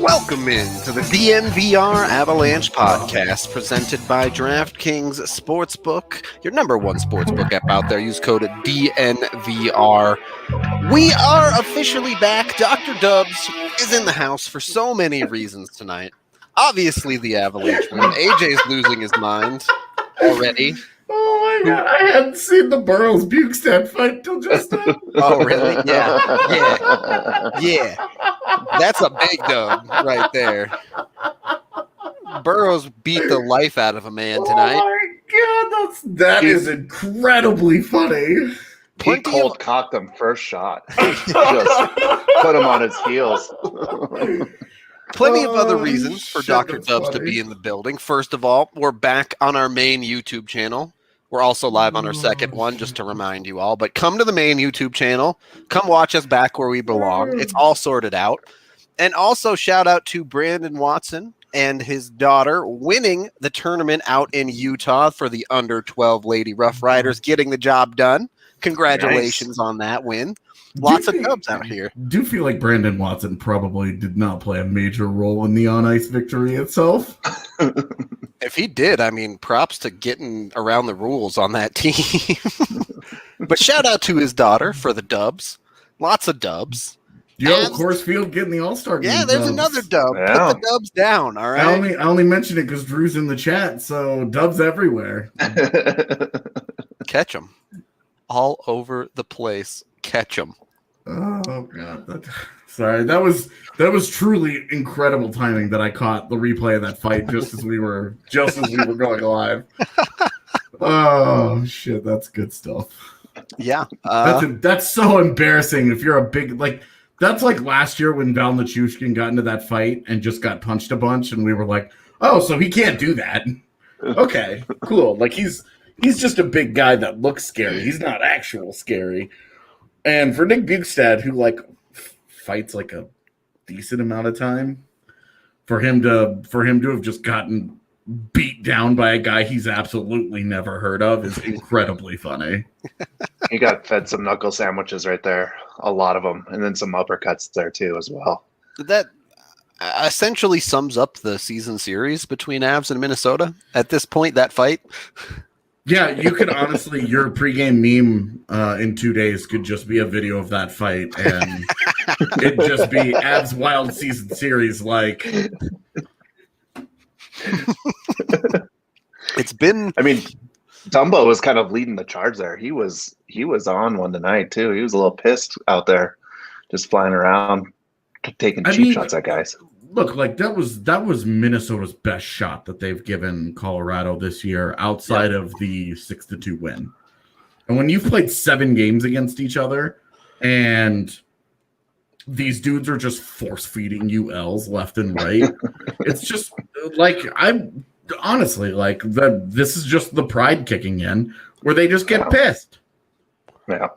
Welcome into the DNVR Avalanche podcast presented by DraftKings Sportsbook, your number one sportsbook app out there. Use code DNVR. We are officially back. Dr. Dubs is in the house for so many reasons tonight. Obviously, the Avalanche win. AJ's losing his mind already. Oh my god, I hadn't seen the Burroughs-Bukestad fight till just now. Oh, really? Yeah. That's a big dub right there. Burroughs beat the life out of a man tonight. Oh my god, that is incredibly funny. He cold cocked him first shot. Just put him on his heels. Plenty of other reasons for shit, Dr. that's Dubs funny. to be in the building. First of all, we're back on our main YouTube channel. We're also live on our second one, just to remind you all. But come to the main YouTube channel. Come watch us back where we belong. It's all sorted out. And also shout out to Brandon Watson and his daughter winning the tournament out in Utah for the under-12 Lady Rough Riders, getting the job done. Congratulations on that win. Lots of dubs out here. Do feel like Brandon Watson probably did not play a major role in the on-ice victory itself. If he did, I mean, props to getting around the rules on that team. But shout out to his daughter for the dubs. Lots of dubs. Coors Field getting the All-Star game. Yeah, there's dubs. another dub. Yeah. Put the dubs down, all right? I only mention it because Drew's in the chat, so dubs everywhere. Catch them. All over the place. Catch them. Oh god, sorry. That was truly incredible timing that I caught the replay of that fight just as we were going live. Oh shit, that's good stuff. Yeah. That's so embarrassing if you're a big that's like last year when Val Nichushkin got into that fight and just got punched a bunch and we were like, oh, so he can't do that. Okay, cool. Like he's just a big guy that looks scary. He's not actual scary. And for Nick Bukestad, who fights like a decent amount of time, for him to have just gotten beat down by a guy he's absolutely never heard of is incredibly funny. He got fed some knuckle sandwiches right there, a lot of them, and then some uppercuts there too as well. That essentially sums up the season series between Avs and Minnesota at this point, that fight. Yeah, you could honestly, your pregame meme in 2 days could just be a video of that fight, and it'd just be Avs Wild Season Series. It's been. I mean, Dumbo was kind of leading the charge there. He was on one tonight too. He was a little pissed out there, just flying around, taking cheap shots at guys. Look, that was Minnesota's best shot that they've given Colorado this year outside of the 6-2 win. And when you've played 7 games against each other and these dudes are just force feeding you L's left and right, it's just I'm honestly this is just the pride kicking in where they just get pissed. Yeah.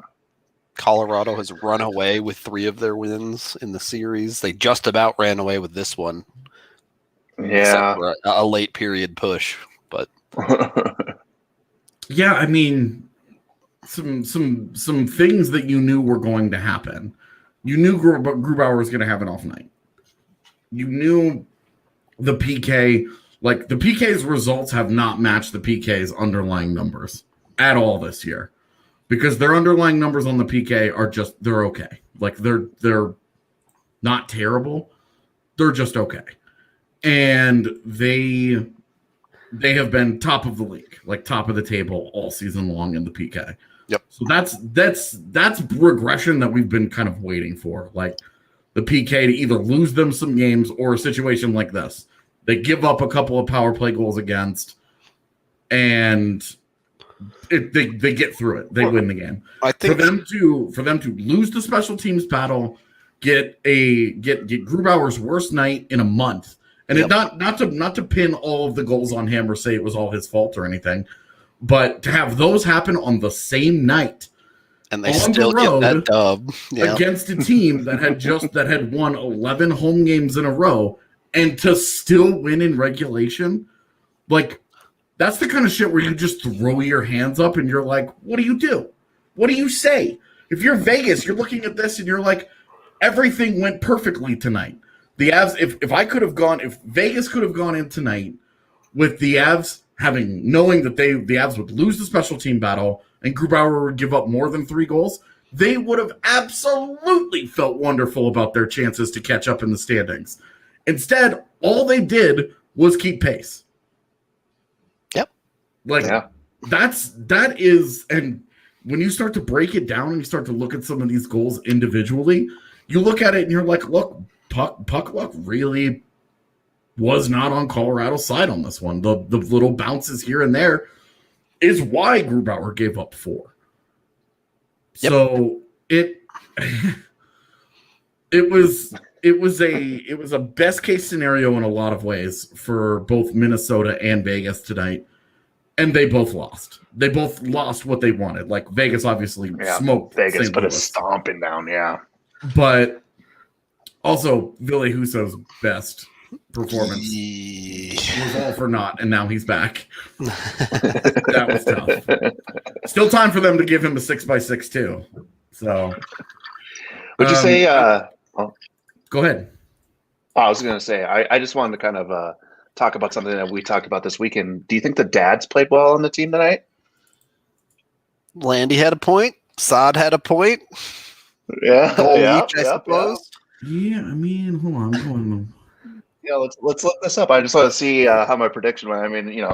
Colorado has run away with 3 of their wins in the series. They just about ran away with this one. Yeah. A late period push, but yeah, I mean, some things that you knew were going to happen. You knew Grubauer was going to have an off night. You knew the PK, the PK's results have not matched the PK's underlying numbers at all this year. Because their underlying numbers on the PK are just, they're okay. They're not terrible. They're just okay. and they have been top of the league, like top of the table all season long in the PK. Yep. So that's regression that we've been kind of waiting for, like the PK to either lose them some games or a situation like this. They give up a couple of power play goals against, and they get through it. They win the game. I think for them to lose the special teams battle, get Grubauer's worst night in a month, and it not to pin all of the goals on him or say it was all his fault or anything, but to have those happen on the same night. And they still get that dub against a team that had won 11 home games in a row, and to still win in regulation, like that's the kind of shit where you just throw your hands up and you're like, what do you do? What do you say? If you're Vegas, you're looking at this and you're like, everything went perfectly tonight. The Avs, if Vegas could have gone in tonight with the Avs knowing that the Avs would lose the special team battle and Grubauer would give up more than 3 goals, they would have absolutely felt wonderful about their chances to catch up in the standings. Instead, all they did was keep pace. Yep. That is, and when you start to break it down and you start to look at some of these goals individually, you look at it and you're like, look, puck luck really was not on Colorado's side on this one. The little bounces here and there is why Grubauer gave up 4. Yep. So it was a best case scenario in a lot of ways for both Minnesota and Vegas tonight, and they both lost. They both lost what they wanted. Like Vegas obviously smoked. Vegas put a stomping down, but also Ville Husso's best performance was all for naught, and now he's back. That was tough. Still time for them to give him a 6x6 too. So, would you say? Go ahead. I was going to say I just wanted to kind of talk about something that we talked about this weekend. Do you think the dads played well on the team tonight? Landy had a point. Saad had a point. Yeah, I suppose. Yeah, I mean, hold on, I'm going. Yeah, let's look this up. I just want to see how my prediction went. I mean,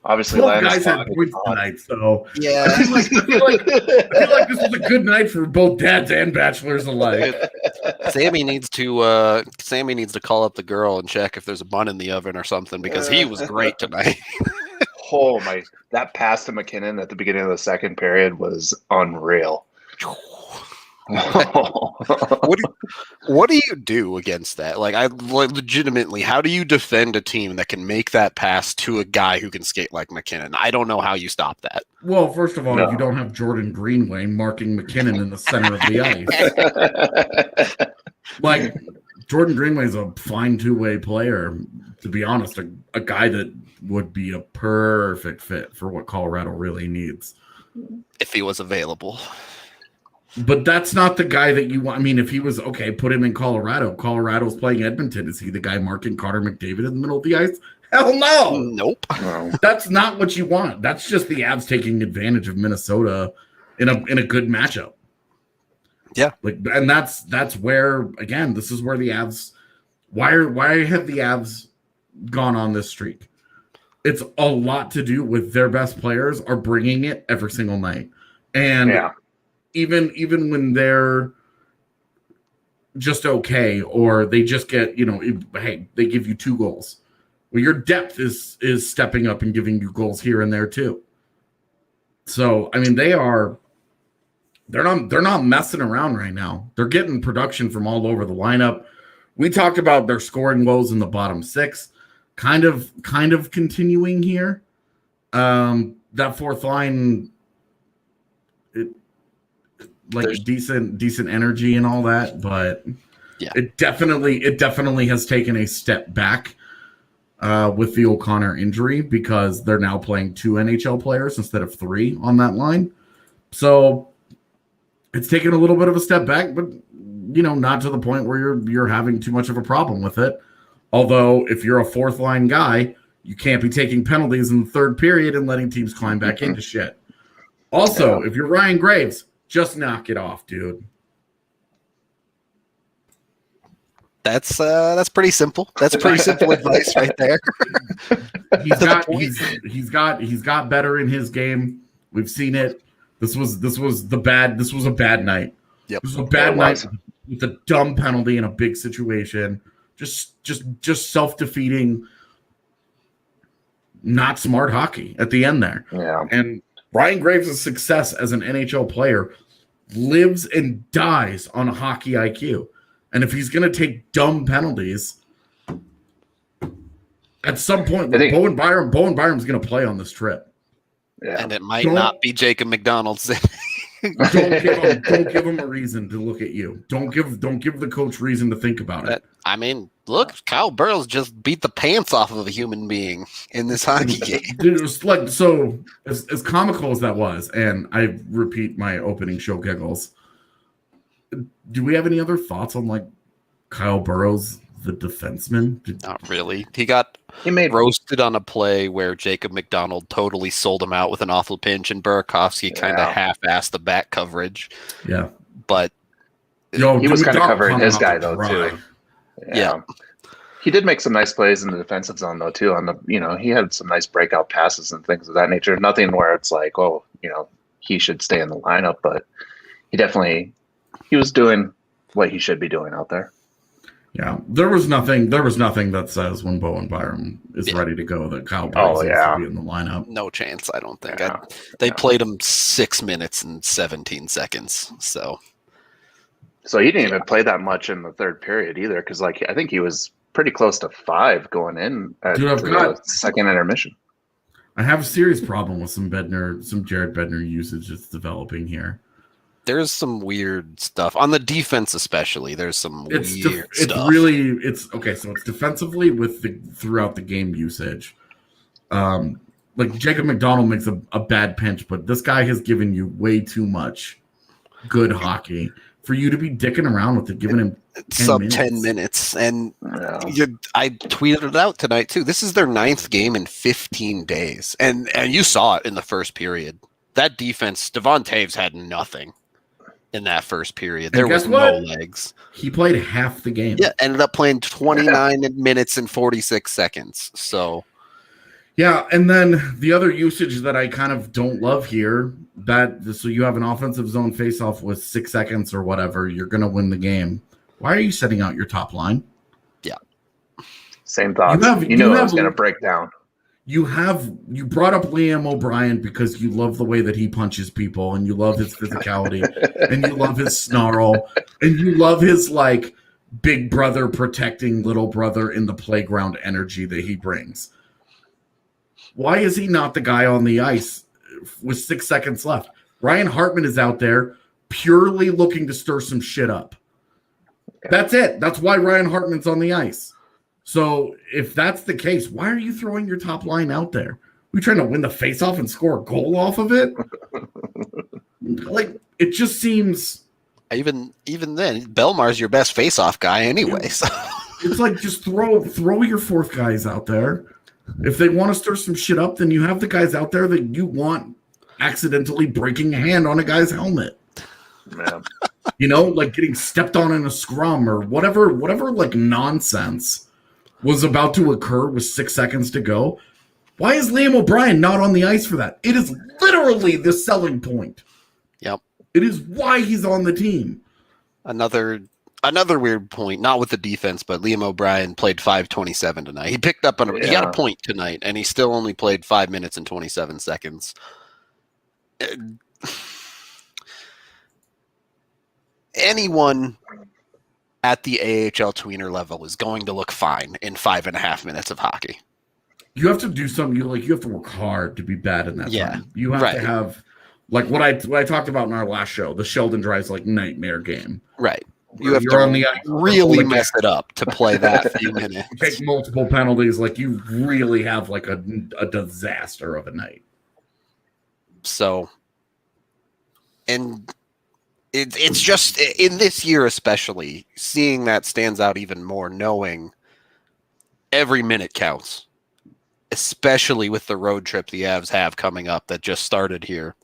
obviously, both guys had points tonight, so yeah. I feel like this was a good night for both dads and bachelors alike. Sammy needs to call up the girl and check if there's a bun in the oven or something, because he was great tonight. Oh my! That pass to McKinnon at the beginning of the second period was unreal. What do you do against that? Like, legitimately, how do you defend a team that can make that pass to a guy who can skate like McKinnon? I don't know how you stop that. Well, first of all, if you don't have Jordan Greenway marking McKinnon in the center of the ice, like Jordan Greenway is a fine two-way player. To be honest, a guy that would be a perfect fit for what Colorado really needs if he was available. But that's not the guy that you want. I mean, if he was, okay, put him in Colorado. Colorado's playing Edmonton. Is he the guy marking Connor McDavid in the middle of the ice? Hell no. Nope. That's not what you want. That's just the Avs taking advantage of Minnesota in a good matchup. Yeah. And that's where, again, this is where the Avs, why have the Avs gone on this streak? It's a lot to do with their best players are bringing it every single night. And even when they're just okay, or they just get, hey, they give you 2 goals. Well, your depth is stepping up and giving you goals here and there too. So, I mean, they're not messing around right now. They're getting production from all over the lineup. We talked about their scoring woes in the bottom 6, kind of continuing here. That fourth line, there's decent energy and all that, but it definitely has taken a step back with the O'Connor injury, because they're now playing 2 NHL players instead of 3 on that line. So it's taken a little bit of a step back, but not to the point where you're having too much of a problem with it. Although if you're a fourth line guy, you can't be taking penalties in the third period and letting teams climb back into shit. Also, if you're Ryan Graves, just knock it off, dude. That's pretty simple. That's pretty simple advice right there. He's got better in his game. We've seen it. This was a bad night. Yep. This was a bad night with a dumb penalty in a big situation. Just self-defeating, not smart hockey at the end there. Yeah. And Ryan Graves' success as an NHL player lives and dies on hockey IQ. And if he's going to take dumb penalties, at some point, Bowen Byram's going to play on this trip. Yeah. And it might not be Jacob McDonald's. Don't give him a reason to look at you. Don't give the coach reason to think about it. I mean, look, Kyle Burroughs just beat the pants off of a human being in this hockey game. Dude, it was like, so as comical as that was, and I repeat my opening show giggles. Do we have any other thoughts on like Kyle Burroughs, the defenseman? Not really. He made roasted on a play where Jacob McDonald totally sold him out with an awful pinch, and Burakovsky kind of half-assed the back coverage. Yeah, but he was kind of covering his guy though too. Yeah. He did make some nice plays in the defensive zone though too. He had some nice breakout passes and things of that nature. Nothing where it's like, oh, he should stay in the lineup, but he was doing what he should be doing out there. Yeah, there was nothing that says when Bowen Byram is ready to go that Kyle Burroughs needs to be in the lineup. No chance, I don't think. They played him 6 minutes and 17 seconds. So he didn't even play that much in the third period either, because I think he was pretty close to 5 going in at the second intermission. I have a serious problem with some Jared Bednar usage that's developing here. There's some weird stuff on the defense, especially. There's some weird stuff. It's okay. So it's defensively with throughout the game usage. Like Jacob McDonald makes a bad pinch, but this guy has given you way too much good hockey for you to be dicking around with it, giving him 10 minutes. And I tweeted it out tonight too. This is their 9th game in 15 days, and you saw it in the first period. That defense, Devon Taves had nothing in that first period. There was no legs. He played half the game. Yeah, ended up playing 29 minutes and 46 seconds. So, yeah, and then the other usage that I kind of don't love here, so you have an offensive zone faceoff with 6 seconds or whatever, you're going to win the game. Why are you setting out your top line? Yeah. Same thoughts. You know it was going to break down. You brought up Liam O'Brien because you love the way that he punches people, and you love his physicality, and you love his snarl, and you love his like big brother protecting little brother in the playground energy that he brings. Why is he not the guy on the ice with 6 seconds left? Ryan Hartman is out there purely looking to stir some shit up. That's it. That's why Ryan Hartman's on the ice. So if that's the case, why are you throwing your top line out there? We trying to win the faceoff and score a goal off of it? Like, it just seems. Even then, Belmar's your best faceoff guy anyway. So it's like, just throw your fourth guys out there. If they want to stir some shit up, then you have the guys out there that you want accidentally breaking a hand on a guy's helmet. Yeah. Like getting stepped on in a scrum or whatever like nonsense was about to occur with 6 seconds to go. Why is Liam O'Brien not on the ice for that? It is literally the selling point. Yep. It is why he's on the team. Another weird point, not with the defense, but Liam O'Brien played 5:27 tonight. He picked up he got a point tonight, and he still only played 5 minutes and 27 seconds. Anyone at the AHL tweener level is going to look fine in 5.5 minutes of hockey. You have to do something. You have to work hard to be bad in that. Yeah, time. You have to have like what I talked about in our last show, the Sheldon Drives like nightmare game. Right. You have to on the ice, really mess it up to play that few minutes. Take multiple penalties. Like you really have like a disaster of a night. So, and it's just in this year especially, seeing that stands out even more, knowing every minute counts, especially with the road trip the Avs have coming up that just started here.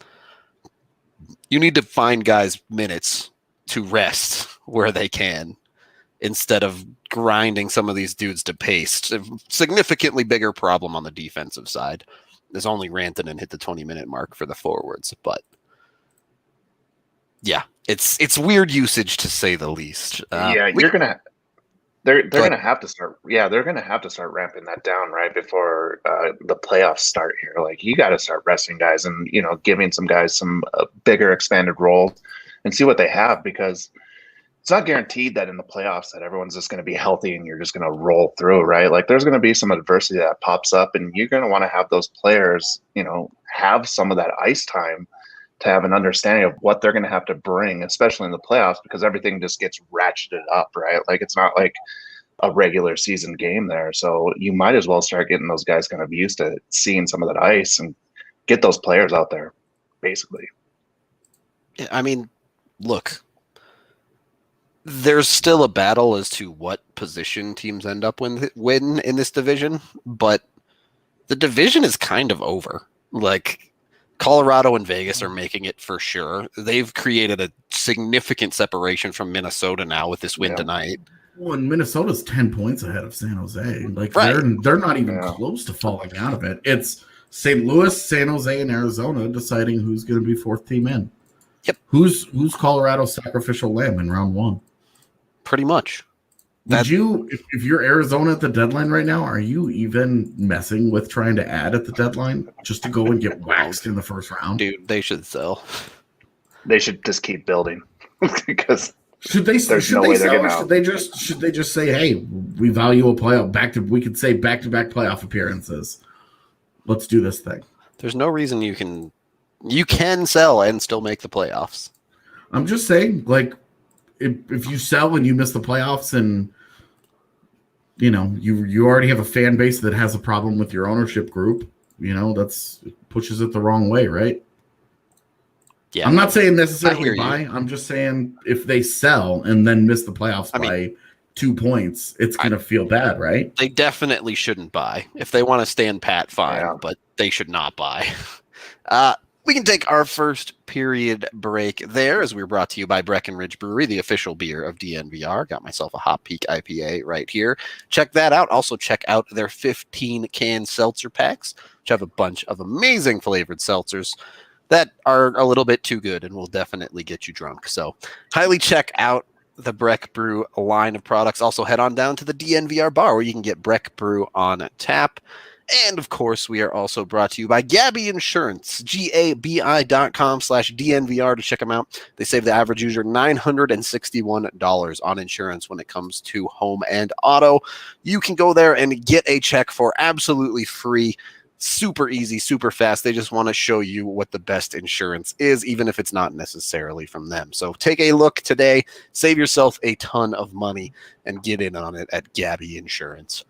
You need to find guys minutes to rest where they can instead of grinding some of these dudes to paste. A significantly bigger problem on the defensive side. There's only Rantanen hit the 20-minute mark for the forwards, but yeah, it's weird usage to say the least. They're gonna have to start. Yeah, they're gonna have to start ramping that down right before the playoffs start here. Like, you got to start resting guys and giving some guys some bigger expanded roles and see what they have, because it's not guaranteed that in the playoffs that everyone's just going to be healthy and you're just going to roll through, right? Like, there's going to be some adversity that pops up, and you're going to want to have those players, have some of that ice time to have an understanding of what they're going to have to bring, especially in the playoffs, because everything just gets ratcheted up, right? Like, it's not like a regular season game there. So you might as well start getting those guys kind of used to seeing some of that ice and get those players out there, basically. I mean, look, there's still a battle as to what position teams end up win in this division, but the division is kind of over. Like, Colorado and Vegas are making it for sure. They've created a significant separation from Minnesota now with this win tonight. Well, and Minnesota's 10 points ahead of San Jose. Like, right. they're not even close to falling out of it. It's St. Louis, San Jose, and Arizona deciding who's going to be fourth team in. Yep. Who's Colorado's sacrificial lamb in round one? Pretty much. If you're Arizona at the deadline right now, are you even messing with trying to add at the deadline just to go and get waxed in the first round? Dude, they should sell. They should just keep building because should they sell? Should they just say, hey, we value a playoff we could say back-to-back playoff appearances. Let's do this thing. There's no reason you can sell and still make the playoffs. I'm just saying, like, if you sell and you miss the playoffs and you already have a fan base that has a problem with your ownership group, it pushes it the wrong way, right? Yeah. I'm not saying necessarily buy. I'm just saying if they sell and then miss the playoffs by 2 points, it's going to feel bad, right? They definitely shouldn't buy. If they want to stand pat, fine, but they should not buy. We can take our first period break there, as we were brought to you by Breckenridge Brewery, the official beer of DNVR. Got myself a Hop Peak IPA right here. Check that out. Also check out their 15-can seltzer packs, which have a bunch of amazing flavored seltzers that are a little bit too good and will definitely get you drunk. So highly check out the Breck Brew line of products. Also head on down to the DNVR bar where you can get Breck Brew on tap. And, of course, we are also brought to you by Gabi Insurance, gabi.com/DNVR to check them out. They save the average user $961 on insurance when it comes to home and auto. You can go there and get a check for absolutely free. Super easy, super fast. They just want to show you what the best insurance is, even if it's not necessarily from them. So take a look today, save yourself a ton of money, and get in on it at Gabi Insurance.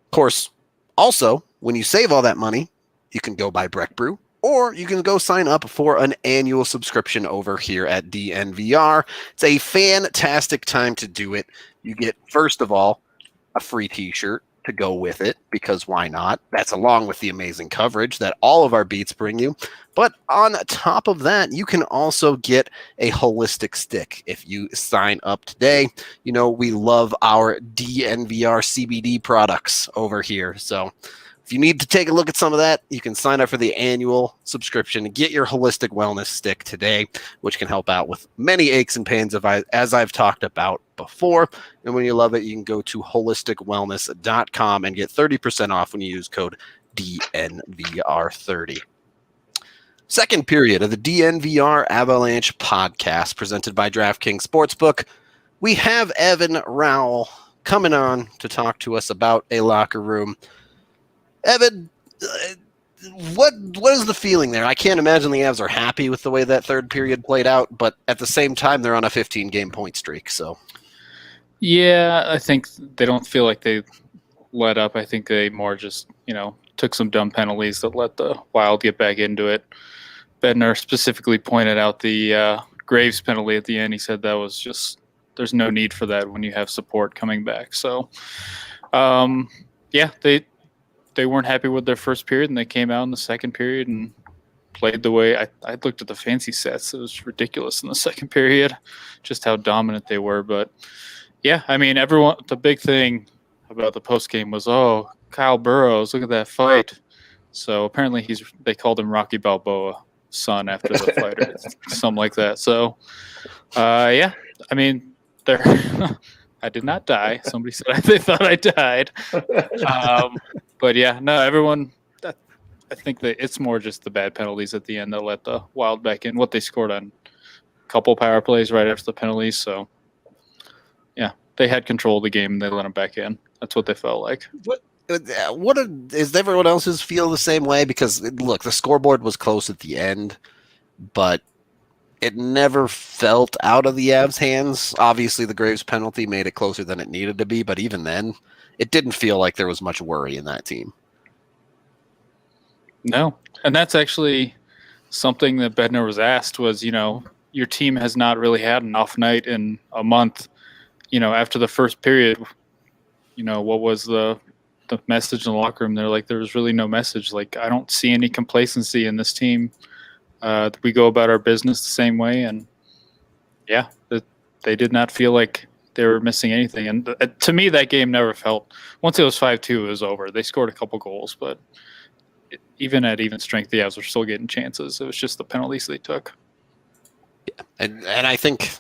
Of course, also, when you save all that money, you can go buy Breck Brew, or you can go sign up for an annual subscription over here at DNVR. It's a fantastic time to do it. You get, first of all, a free t-shirt to go with it, because why not? That's along with the amazing coverage that all of our beats bring you. But on top of that, you can also get a holistic stick if you sign up today. We love our DNVR CBD products over here. So if you need to take a look at some of that, you can sign up for the annual subscription and get your holistic wellness stick today, which can help out with many aches and pains, as I've talked about before. And when you love it, you can go to holisticwellness.com and get 30% off when you use code DNVR30. Second period of the DNVR Avalanche podcast presented by DraftKings Sportsbook. We have Evan Rowell coming on to talk to us about a locker room. Evan, what is the feeling there? I can't imagine the Avs are happy with the way that third period played out, but at the same time, they're on a 15-game point streak. So, yeah, I think they don't feel like they let up. I think they more just, took some dumb penalties that let the Wild get back into it. Bednar specifically pointed out the Graves penalty at the end. He said that was just, there's no need for that when you have support coming back. So, they weren't happy with their first period, and they came out in the second period and played the way I looked at the fancy sets. It was ridiculous in the second period, just how dominant they were. But Yeah, I mean, everyone. The big thing about the post game was, oh, Kyle Burrows, look at that fight. So apparently they called him Rocky Balboa son after the fight or something like that. So, yeah, I mean, there. I did not die. Somebody said they thought I died. But yeah, no, everyone. I think that it's more just the bad penalties at the end that let the Wild back in. What they scored on a couple power plays right after the penalties. So, yeah, they had control of the game and they let them back in. That's what they felt like. Is everyone else's feel the same way? Because look, the scoreboard was close at the end, but it never felt out of the Avs' hands. Obviously, the Graves penalty made it closer than it needed to be, but even then, it didn't feel like there was much worry in that team. No, and that's actually something that Bednar was asked was, your team has not really had an off night in a month. After the first period, what was the message in the locker room? They're like, there was really no message. Like, I don't see any complacency in this team. We go about our business the same way. And yeah, they did not feel like they were missing anything. And to me, that game never felt, once it was 5-2, it was over. They scored a couple goals, but even at even strength, the Avs were still getting chances. It was just the penalties they took. Yeah. And I think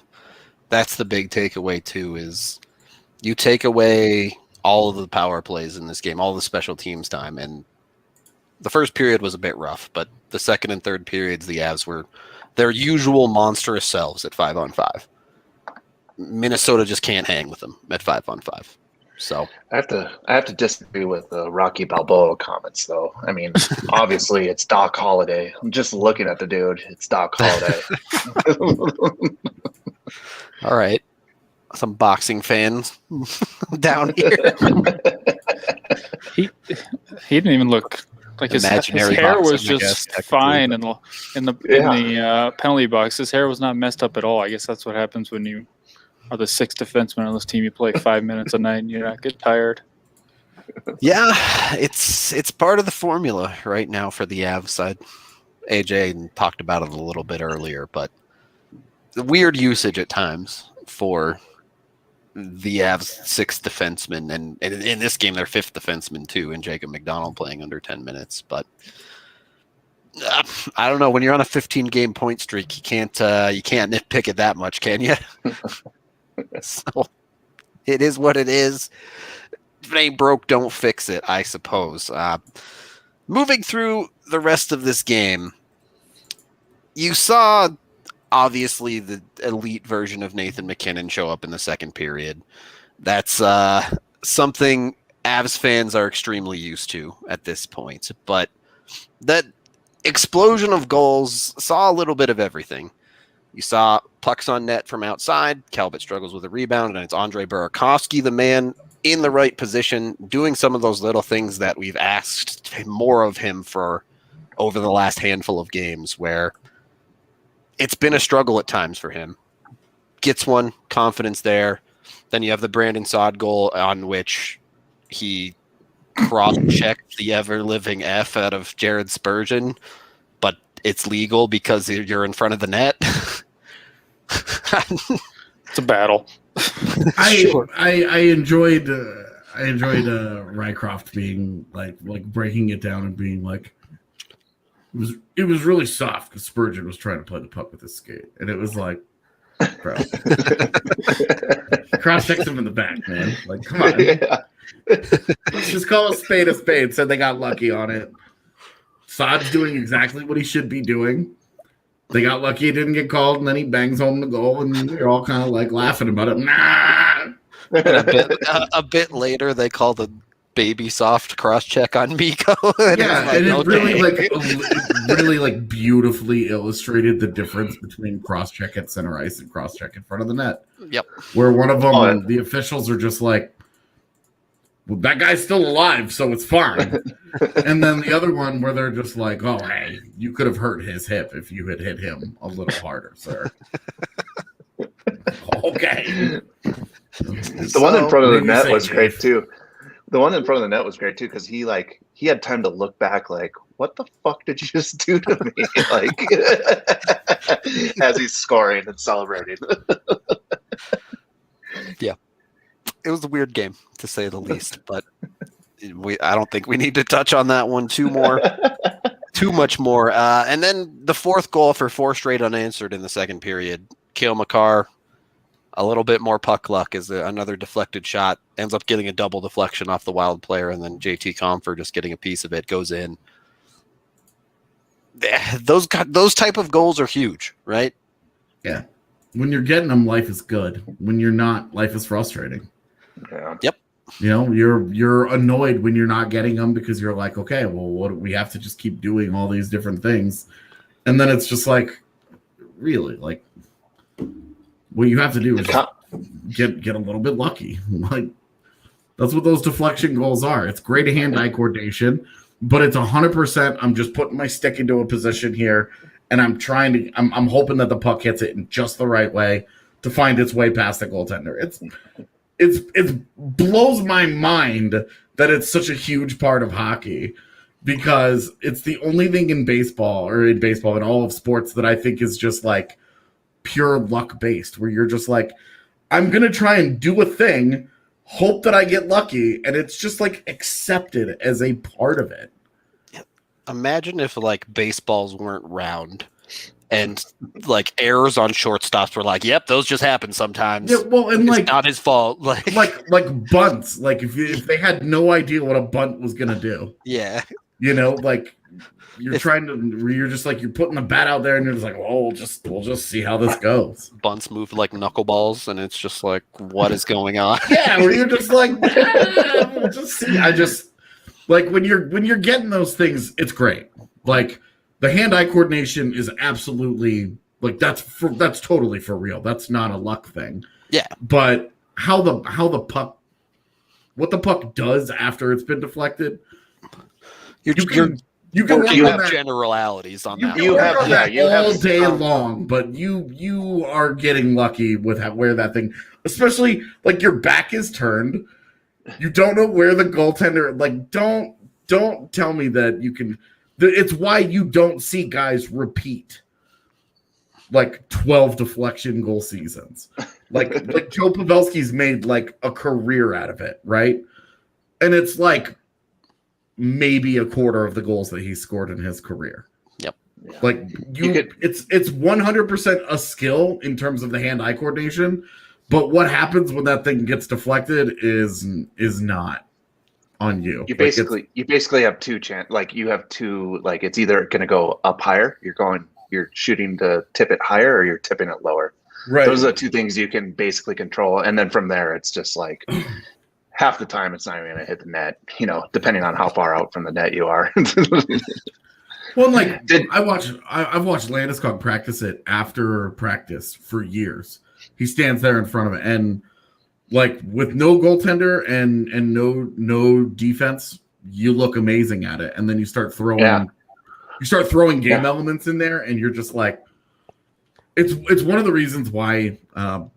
that's the big takeaway too, is you take away all of the power plays in this game, all the special teams time. And the first period was a bit rough, but the second and third periods, the Avs were their usual monstrous selves at 5-on-5. Minnesota just can't hang with them at 5-on-5. So I have to disagree with the Rocky Balboa comments, though. I mean, obviously it's Doc Holliday. I'm just looking at the dude. It's Doc Holliday. All right, some boxing fans down here. He didn't even look like his hair was just fine in the penalty box. His hair was not messed up at all. I guess that's what happens when you are the sixth defenseman on this team. You play 5 minutes a night and you're not get tired. Yeah, it's part of the formula right now for the Avs side. AJ talked about it a little bit earlier, but the weird usage at times for the Avs' sixth defenseman, and in this game their fifth defenseman too, and Jacob McDonald playing under 10 minutes. But I don't know, when you're on a 15-game point streak, you can't nitpick it that much, can you? So it is what it is. If it ain't broke, don't fix it, I suppose. Moving through the rest of this game, you saw obviously the elite version of Nathan MacKinnon show up in the second period. That's something Avs fans are extremely used to at this point. But that explosion of goals saw a little bit of everything. You saw pucks on net from outside. Calvert struggles with a rebound, and it's Andre Burakovsky, the man in the right position, doing some of those little things that we've asked more of him for over the last handful of games, where it's been a struggle at times for him. Gets one, confidence there. Then you have the Brandon Saad goal on which he cross-checked the ever-living F out of Jared Spurgeon, but it's legal because you're in front of the net. It's a battle. I enjoyed Rycroft being like breaking it down and being like, it was really soft because Spurgeon was trying to play the puck with his skate, and it was like, bro, cross checks him in the back, man. Like, come on, let's just call a spade a spade. Said they got lucky on it. Saad's doing exactly what he should be doing. They got lucky he didn't get called, and then he bangs home the goal, and they're all kind of like laughing about it. Nah. And a bit later, they called a baby soft cross check on Mikko. Yeah, and it really beautifully illustrated the difference between cross check at center ice and cross check in front of the net. Yep. Where one of them, the officials are just like, well, that guy's still alive, so it's fine. And then the other one where they're just like, oh, hey, you could have hurt his hip if you had hit him a little harder, sir. Okay. The one in front of the net was great too. The one in front of the net was great too because he had time to look back like, what the fuck did you just do to me? Like, as he's scoring and celebrating. Yeah. it was a weird game to say the least, but I don't think we need to touch on that one too much more. And then the fourth goal for 4 straight unanswered in the second period. Cale Makar, a little bit more puck luck as another deflected shot ends up getting a double deflection off the Wild player, and then JT Compher just getting a piece of it goes in. Those type of goals are huge, right? Yeah. When you're getting them, life is good. When you're not, life is frustrating. Yeah. Yep. You know, you're annoyed when you're not getting them because you're like, okay, well, what we have to just keep doing all these different things, and then it's just like, really, like, what you have to do is just get a little bit lucky. Like, that's what those deflection goals are. It's great hand-eye coordination, but it's 100%. I'm just putting my stick into a position here, and I'm hoping that the puck hits it in just the right way to find its way past the goaltender. It blows my mind that it's such a huge part of hockey, because it's the only thing in baseball in all of sports that I think is just like pure luck based, where you're just like, I'm going to try and do a thing, hope that I get lucky, and it's just like accepted as a part of it. Imagine if like baseballs weren't round and like errors on shortstops were like, yep, those just happen sometimes. Yeah, well, and it's like not his fault. Like bunts, like if they had no idea what a bunt was going to do. Yeah. You know, like you're just like, you're putting the bat out there and you're just like, well, we'll just see how this goes. Bunts move like knuckleballs, and it's just like, what is going on? Yeah, where you're just like, we'll just see. I just like when you're getting those things, it's great. Like the hand-eye coordination is absolutely like that's totally for real. That's not a luck thing. Yeah. But how the puck, what the puck does after it's been deflected, you can have generalities on that. You have all day long, but you are getting lucky with where that thing, especially like your back is turned. You don't know where the goaltender, like, don't tell me that you can. It's why you don't see guys repeat like 12 deflection goal seasons. Like Joe Pavelski's made like a career out of it, right? And it's like maybe a quarter of the goals that he scored in his career. Yep. Like it's 100% a skill in terms of the hand-eye coordination, but what happens when that thing gets deflected is not on you. You basically have two you have two, like, it's either going to go up higher, you're shooting to tip it higher, or you're tipping it lower. Right. Those are the two things you can basically control, and then from there it's just like half the time it's not even going to hit the net, you know, depending on how far out from the net you are. Well, like I've watched Landeskog practice it after practice for years. He stands there in front of it, and like with no goaltender and no defense, you look amazing at it. And then you start throwing game elements in there, and you're just like, it's one of the reasons why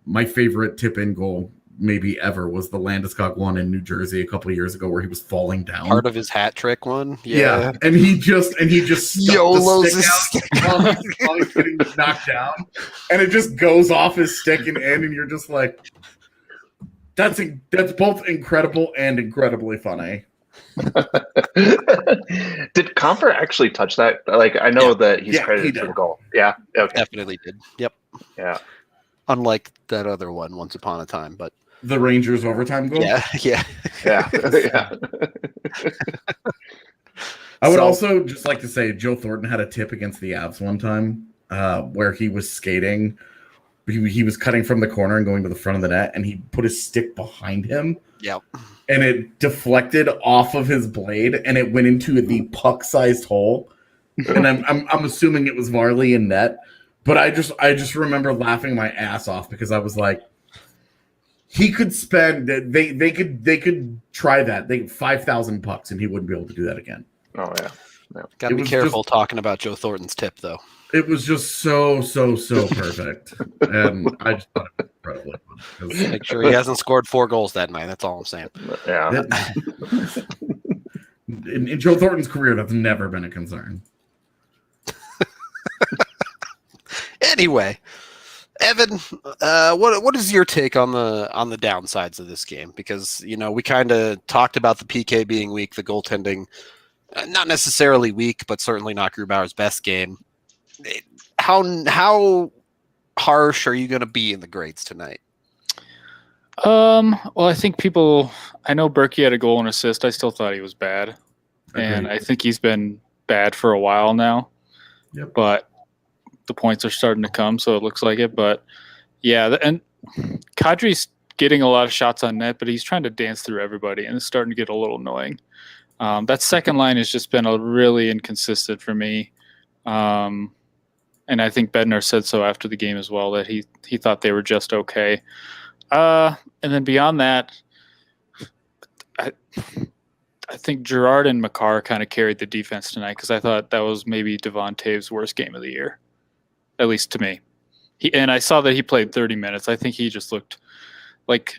my favorite tip-in goal maybe ever was the Landeskog one in New Jersey a couple of years ago, where he was falling down. Part of his hat trick one. Yeah. And he just stuck YOLO's the stick out while he's getting knocked down. And it just goes off his stick and in, and you're just like, that's both incredible and incredibly funny. Did Compher actually touch that? Like, I know that he's credited for the goal. Yeah. Okay. Definitely did. Yep. Yeah. Unlike that other one, Once Upon a Time, but the Rangers overtime goal. Yeah. I would also just like to say Joe Thornton had a tip against the Avs one time where he was skating. He was cutting from the corner and going to the front of the net, and he put his stick behind him. Yep. And it deflected off of his blade, and it went into the puck-sized hole. And I'm assuming it was Varley in net, but I just remember laughing my ass off because I was like, he could spend they could try that 5,000 pucks and he wouldn't be able to do that again. Oh yeah. Got to be careful talking about Joe Thornton's tip though. It was just so perfect, and I just thought it was incredibly fun. Make sure he hasn't scored 4 goals that night. That's all I'm saying. Yeah. In Joe Thornton's career, that's never been a concern. Anyway, Evan, what is your take on the downsides of this game? Because we kind of talked about the PK being weak, the goaltending not necessarily weak, but certainly not Grubauer's best game. How harsh are you going to be in the grades tonight? Well, I think I know Berkey had a goal and assist. I still thought he was bad. And I think he's been bad for a while now. Yep. But the points are starting to come, so it looks like it. But yeah, and Kadri's getting a lot of shots on net, but he's trying to dance through everybody, and it's starting to get a little annoying. That second line has just been really inconsistent for me. And I think Bednar said so after the game as well, that he thought they were just okay. And then beyond that, I think Girard and Makar kind of carried the defense tonight, because I thought that was maybe Devon Toews' worst game of the year, at least to me. And I saw that he played 30 minutes. I think he just looked like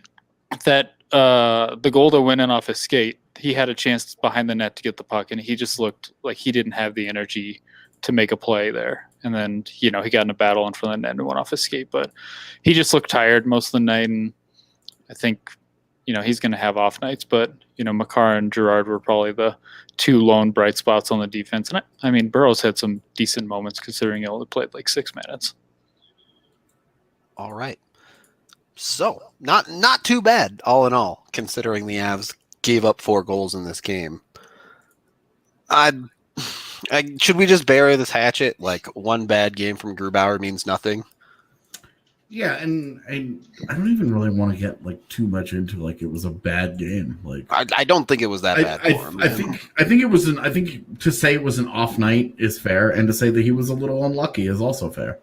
that. The goal that went in off his skate, he had a chance behind the net to get the puck, and he just looked like he didn't have the energy to make a play there. And then, he got in a battle in front of the net and went off his skate. But he just looked tired most of the night, and I think, he's going to have off nights. But, Makar and Girard were probably the two lone bright spots on the defense. And I mean, Burrow's had some decent moments considering he only played like 6 minutes. All right. So, not too bad, all in all, considering the Avs gave up 4 goals in this game. Should we just bury this hatchet? Like, one bad game from Grubauer means nothing? Yeah, and I don't even really want to get too much into it was a bad game. I don't think it was that bad for him. I think it was I think to say it was an off night is fair, and to say that he was a little unlucky is also fair.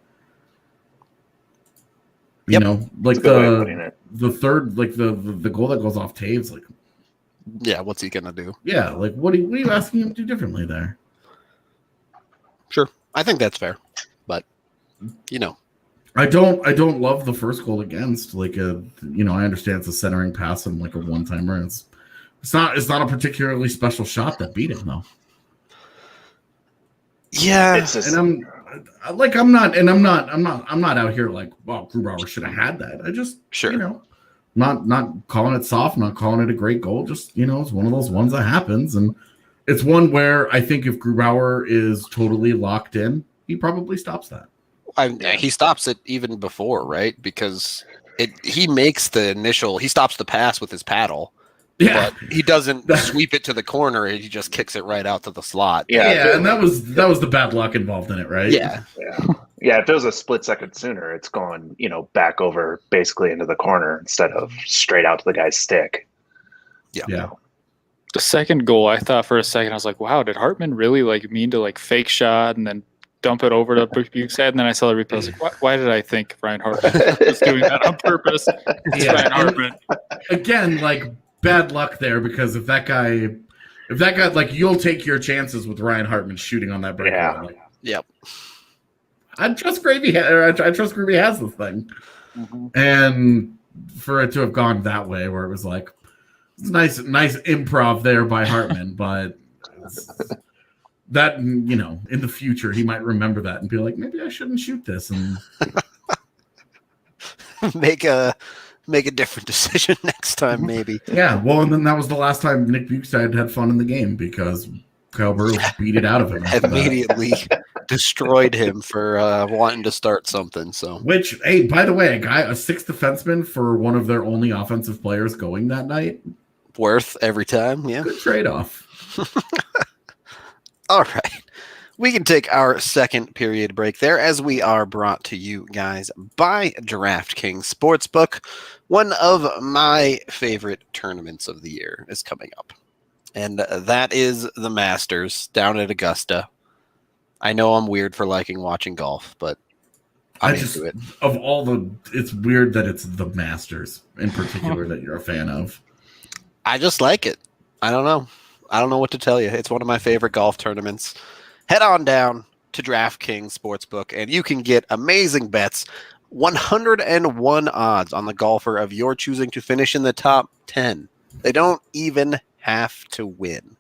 You know, the third, the goal that goes off Taves, yeah, what's he gonna do? Yeah, what are you asking him to do differently there? Sure, I think that's fair, but I don't love the first goal against. I understand it's a centering pass and a one timer. And it's not a particularly special shot that beat him though. Yeah, and I'm not out here well, Grubauer should have had that. I just not calling it soft, not calling it a great goal. Just it's one of those ones that happens, and it's one where I think if Grubauer is totally locked in, he probably stops that. He stops it even before, right? Because he makes he stops the pass with his paddle. Yeah, but he doesn't sweep it to the corner. He just kicks it right out to the slot. Yeah, and that was the bad luck involved in it, right? Yeah. If it was a split second sooner, it's going back over basically into the corner instead of straight out to the guy's stick. Yeah. The second goal, I thought for a second, I was like, wow, did Hartman really mean to fake shot and then dump it over to Buke's head? And then I saw the replay. I was like, why did I think Ryan Hartman was doing that on purpose? It's Ryan Hartman. Again, bad luck there, because if that guy, you'll take your chances with Ryan Hartman shooting on that break. Yep. I trust Gravy. I trust Gravy has the thing, and for it to have gone that way, where it was it's nice improv there by Hartman, but that in the future he might remember that and be like, maybe I shouldn't shoot this, and make a different decision next time, maybe. Yeah, well, and then that was the last time Nick Bukestad had fun in the game, because Kyle Burrows beat it out of him. Immediately destroyed him for wanting to start something. So, which, hey, by the way, a sixth defenseman for one of their only offensive players going that night, worth every time. Yeah, good trade-off. All right. We can take our second period break there, as we are brought to you guys by DraftKings Sportsbook. One of my favorite tournaments of the year is coming up, and that is the Masters down at Augusta. I know I'm weird for liking watching golf, but I'm into it. It's weird that it's the Masters in particular that you're a fan of. I just like it. I don't know what to tell you. It's one of my favorite golf tournaments. Head on down to DraftKings Sportsbook, and you can get amazing bets, 101 odds on the golfer of your choosing to finish in the top 10. They don't even have to win.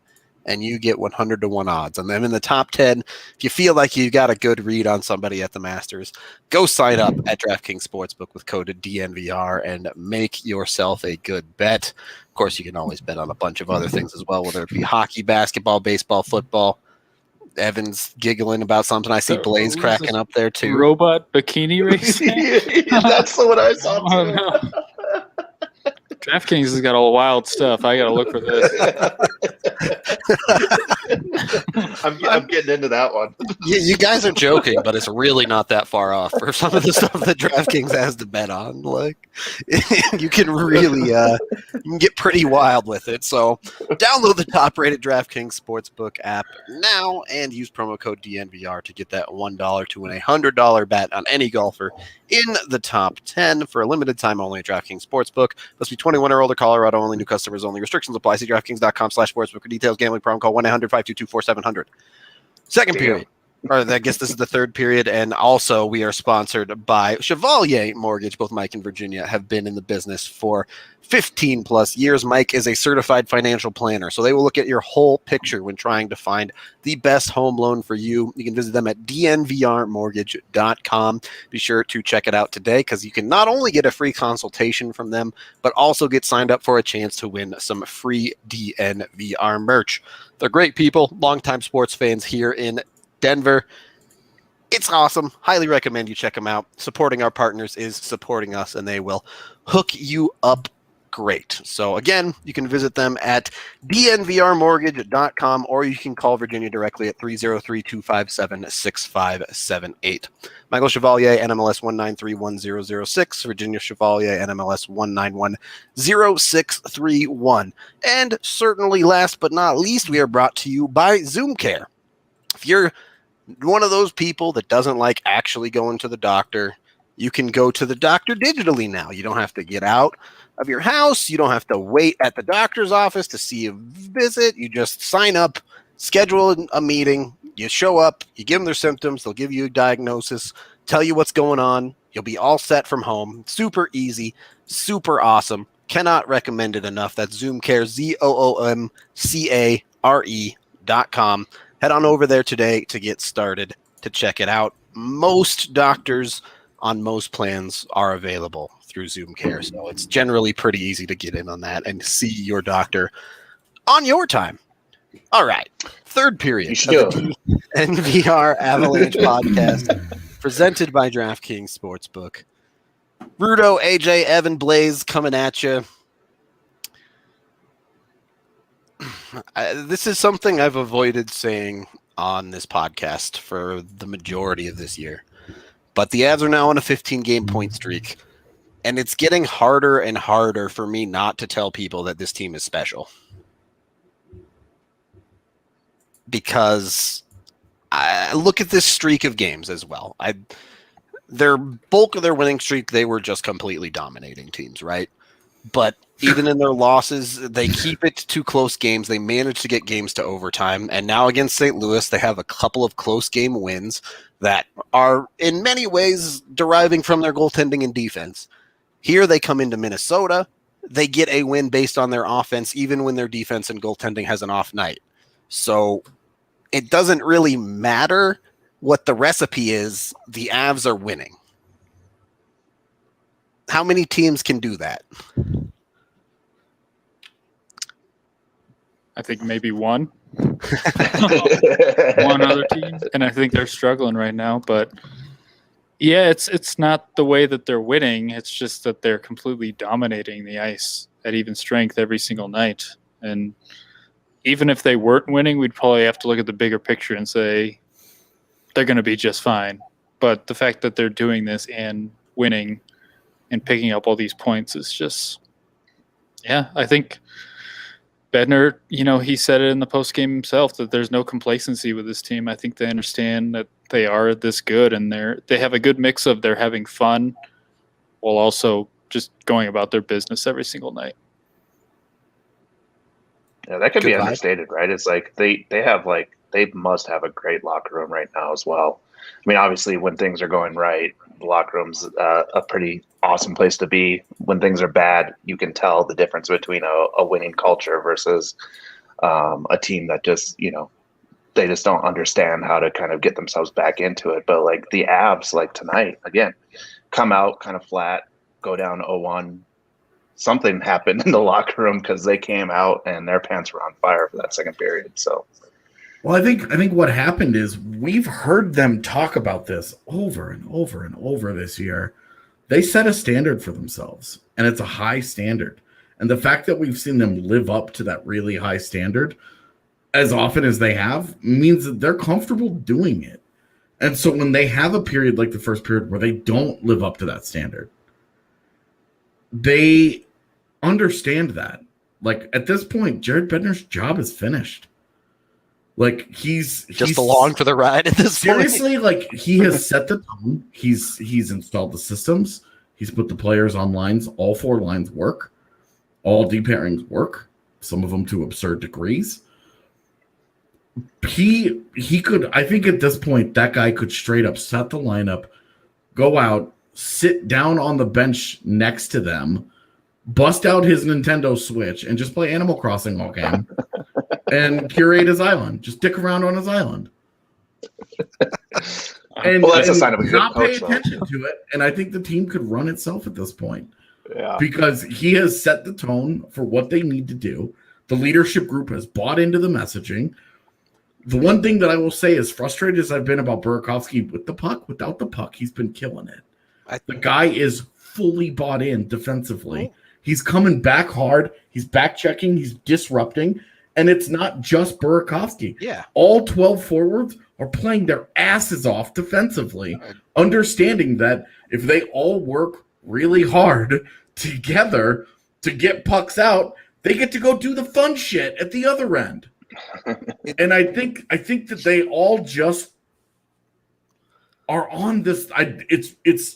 and you get 100 to 1 odds on them in the top 10. If you feel like you got a good read on somebody at the Masters, go sign up at DraftKings Sportsbook with code DNVR and make yourself a good bet. Of course, you can always bet on a bunch of other things as well, whether it be hockey, basketball, baseball, football. Evan's giggling about something. I see Blaze cracking up there too. Robot bikini racing? That's what I saw too. Oh, no. DraftKings has got all wild stuff. I got to look for this. I'm getting into that one. You guys are joking, but it's really not that far off for some of the stuff that DraftKings has to bet on. Like, you can really you can get pretty wild with it. So download the top-rated DraftKings Sportsbook app now and use promo code DNVR to get that $1 to win a $100 bet on any golfer in the top 10 for a limited time only at DraftKings Sportsbook. Must be 21 or older, Colorado only, new customers only. Restrictions apply. See DraftKings.com/sportsbook for details. Gambling problem, call 1-800-522-4700. Second period. Or I guess this is the third period, and also we are sponsored by Chevalier Mortgage. Both Mike and Virginia have been in the business for 15 plus years. Mike is a certified financial planner, so they will look at your whole picture when trying to find the best home loan for you. You can visit them at dnvrmortgage.com. Be sure to check it out today because you can not only get a free consultation from them, but also get signed up for a chance to win some free DNVR merch. They're great people, longtime sports fans here in Denver. It's awesome. Highly recommend you check them out. Supporting our partners is supporting us, and they will hook you up great. So again, you can visit them at dnvrmortgage.com, or you can call Virginia directly at 303-257-6578. Michael Chevalier, NMLS 1931006, Virginia Chevalier, NMLS 1910631. And certainly last but not least, we are brought to you by Zoom Care. If you're one of those people that doesn't like actually going to the doctor, you can go to the doctor digitally now. You don't have to get out of your house. You don't have to wait at the doctor's office to see a visit. You just sign up, schedule a meeting. You show up, you give them their symptoms. They'll give you a diagnosis, tell you what's going on. You'll be all set from home. Super easy, super awesome. Cannot recommend it enough. That's Zoom Care, ZOOMCARE.com. Head on over there today to get started, to check it out. Most doctors on most plans are available through Zoom Care, so it's generally pretty easy to get in on that and see your doctor on your time. All right, third period of the DNVR Avalanche podcast presented by DraftKings Sportsbook. Rudo, AJ, Evan, Blaze coming at you. This is something I've avoided saying on this podcast for the majority of this year. But the Avs are now on a 15-game point streak, and it's getting harder and harder for me not to tell people that this team is special. Because I look at this streak of games as well. Their bulk of their winning streak, they were just completely dominating teams, right? But even in their losses, they keep it to close games. They manage to get games to overtime. And now against St. Louis, they have a couple of close game wins that are in many ways deriving from their goaltending and defense. Here they come into Minnesota. They get a win based on their offense, even when their defense and goaltending has an off night. So it doesn't really matter what the recipe is. The Avs are winning. How many teams can do that? I think maybe one. One other team. And I think they're struggling right now. But yeah, it's not the way that they're winning. It's just that they're completely dominating the ice at even strength every single night. And even if they weren't winning, we'd probably have to look at the bigger picture and say they're going to be just fine. But the fact that they're doing this and winning and picking up all these points is just, yeah, I think Bednar, he said it in the postgame himself that there's no complacency with this team. I think they understand that they are this good, and they have a good mix of they're having fun while also just going about their business every single night. Yeah, that could be understated, right? It's like they must have a great locker room right now as well. I mean, obviously, when things are going right, the locker room's a pretty awesome place to be. When things are bad, you can tell the difference between a winning culture versus a team that just, they just don't understand how to kind of get themselves back into it. But like the Avs, like tonight, again, come out kind of flat, go down 0-1. Something happened in the locker room because they came out and their pants were on fire for that second period. So, well, I think what happened is we've heard them talk about this over and over and over this year. They set a standard for themselves, and it's a high standard. And the fact that we've seen them live up to that really high standard as often as they have means that they're comfortable doing it. And so when they have a period like the first period where they don't live up to that standard, they understand that. Like at this point, Jared Bednar's job is finished. Like he's along for the ride at this point. Seriously, like he has set the tone. He's installed the systems. He's put the players on lines. All 4 lines work. All D pairings work. Some of them to absurd degrees. He could, I think at this point, that guy could straight up set the lineup, go out, sit down on the bench next to them, bust out his Nintendo Switch, and just play Animal Crossing all game and curate his island. Just dick around on his island. And, well, that's a sign of a good not coach, pay attention to it. And I think the team could run itself at this point. Yeah. Because he has set the tone for what they need to do. The leadership group has bought into the messaging. The one thing that I will say, as frustrated as I've been about Burakovsky with the puck, without the puck, he's been killing it. The guy is fully bought in defensively. He's coming back hard. He's back checking. He's disrupting. And it's not just Burakovsky. Yeah. All 12 forwards are playing their asses off defensively, understanding that if they all work really hard together to get pucks out, they get to go do the fun shit at the other end. And I think that they all just are on this. It's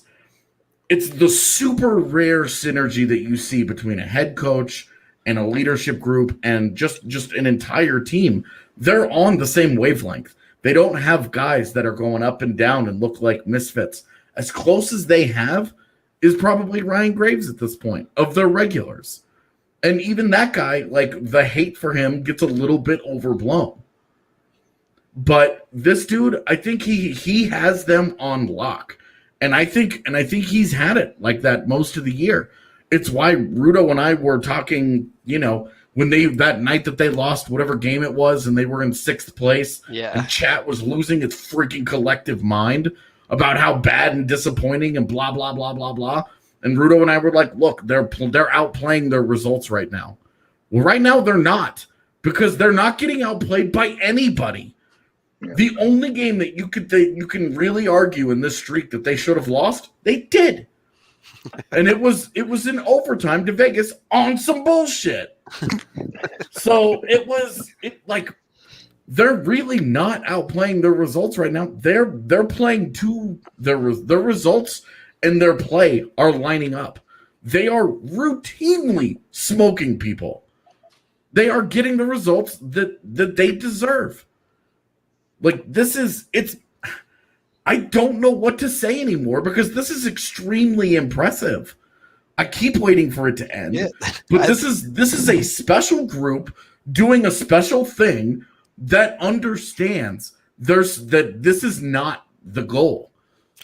the super rare synergy that you see between a head coach and a leadership group and just an entire team. They're on the same wavelength. They don't have guys that are going up and down and look like misfits. As close as they have is probably Ryan Graves at this point of their regulars. And even that guy, like the hate for him gets a little bit overblown. But this dude, I think he has them on lock. And I think he's had it like that most of the year. It's why Rudo and I were talking, when that night that they lost whatever game it was and they were in 6th place. Yeah. And chat was losing its freaking collective mind about how bad and disappointing and blah, blah, blah, blah, blah. And Rudo and I were like, look, they're outplaying their results right now. Well, right now they're not, because they're not getting outplayed by anybody. Yeah. The only game that you can really argue in this streak that they should have lost, they did. And it was in overtime to Vegas on some bullshit. So they're really not outplaying their results right now. They're playing to their results. And their play are lining up. They are routinely smoking people. They are getting the results that they deserve. Like I don't know what to say anymore because this is extremely impressive. I keep waiting for it to end. Yeah. But this is a special group doing a special thing that understands that this is not the goal.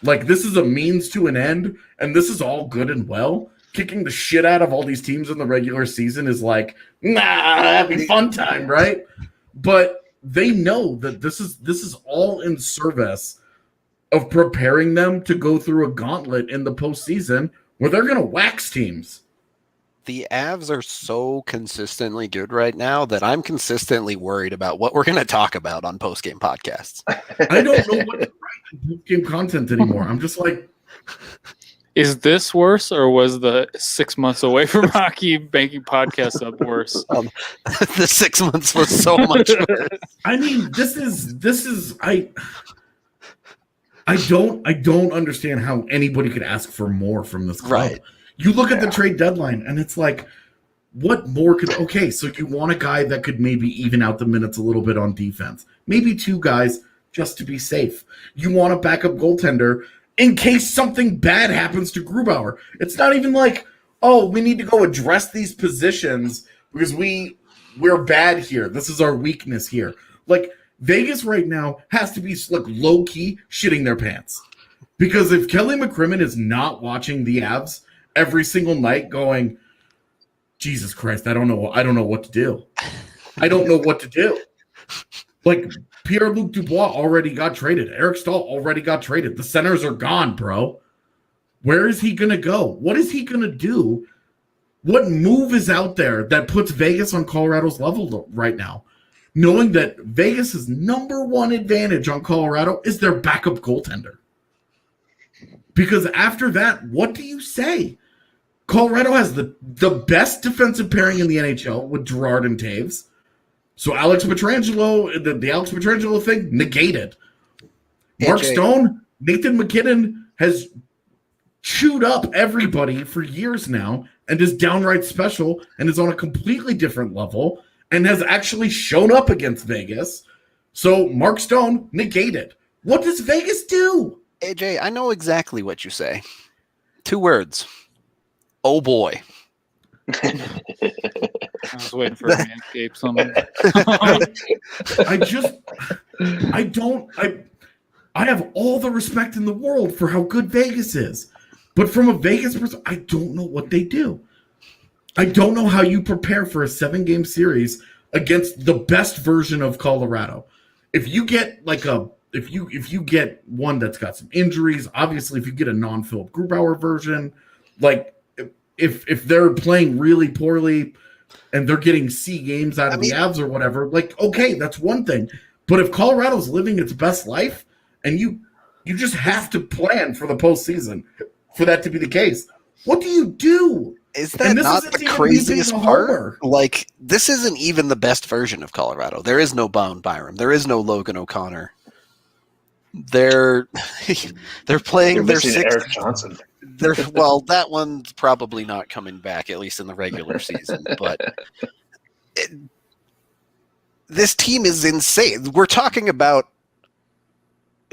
Like, this is a means to an end, and this is all good and well. Kicking the shit out of all these teams in the regular season is like, happy fun time, right? But they know that this is all in service of preparing them to go through a gauntlet in the postseason where they're going to wax teams. The Avs are so consistently good right now that I'm consistently worried about what we're going to talk about on post-game podcasts. I don't know what to write in post-game content anymore. I'm just like... Is this worse, or was the 6 months away from hockey banking podcast up worse? The 6 months was so much worse. I mean, this is I don't understand how anybody could ask for more from this club. Right. You look at the trade deadline, and it's like, what more could... Okay, so you want a guy that could maybe even out the minutes a little bit on defense. Maybe 2 guys just to be safe. You want a backup goaltender in case something bad happens to Grubauer. It's not even like, oh, we need to go address these positions because we we're bad here. This is our weakness here. Like, Vegas right now has to be like low key shitting their pants, because if Kelly McCrimmon is not watching the Avs every single night, going, Jesus Christ, I don't know what to do. I don't know what to do. Like, Pierre-Luc Dubois already got traded. Eric Stahl already got traded. The centers are gone, bro. Where is he gonna go? What is he gonna do? What move is out there that puts Vegas on Colorado's level right now? Knowing that Vegas's number one advantage on Colorado is their backup goaltender. Because after that, what do you say? Colorado has the best defensive pairing in the NHL with Girard and Taves. So Alex Pietrangelo, the Alex Pietrangelo thing, negated. Mark Stone, Nathan McKinnon has chewed up everybody for years now and is downright special and is on a completely different level and has actually shown up against Vegas. So Mark Stone negated. What does Vegas do? AJ, I know exactly what you say. 2 words. Oh boy. I was waiting for a Manscaped something. I have all the respect in the world for how good Vegas is. But from a Vegas perspective, I don't know what they do. I don't know how you prepare for a 7-game series against the best version of Colorado. If you get if you get one that's got some injuries, obviously if you get a non-Philip Grubauer version, like if they're playing really poorly and they're getting C games out of the Avs or whatever, like, okay, that's one thing. But if Colorado's living its best life and you just have to plan for the postseason for that to be the case, what do you do? Is that not the craziest part? Like, this isn't even the best version of Colorado. There is no Bound Byram. There is no Logan O'Connor. They're playing their Eric Johnson. Well, that one's probably not coming back, at least in the regular season. But this team is insane. We're talking about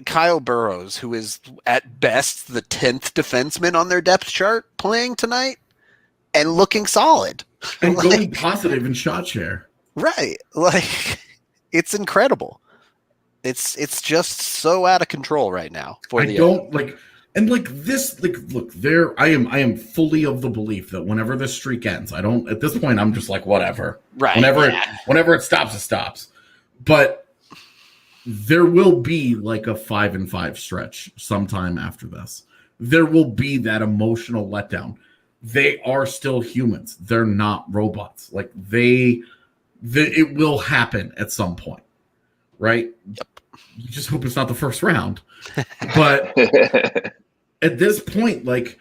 Kyle Burrows, who is at best the 10th defenseman on their depth chart, playing tonight and looking solid. And going positive in shot share. Right. Like, it's incredible. It's just so out of control right now. Look, I am fully of the belief that whenever this streak ends, at this point, I'm just like, whatever. Right. Whenever it stops, it stops. But there will be like a 5-5 stretch sometime after this. There will be that emotional letdown. They are still humans. They're not robots. Like it will happen at some point, right? Yep. You just hope it's not the first round. But at this point, like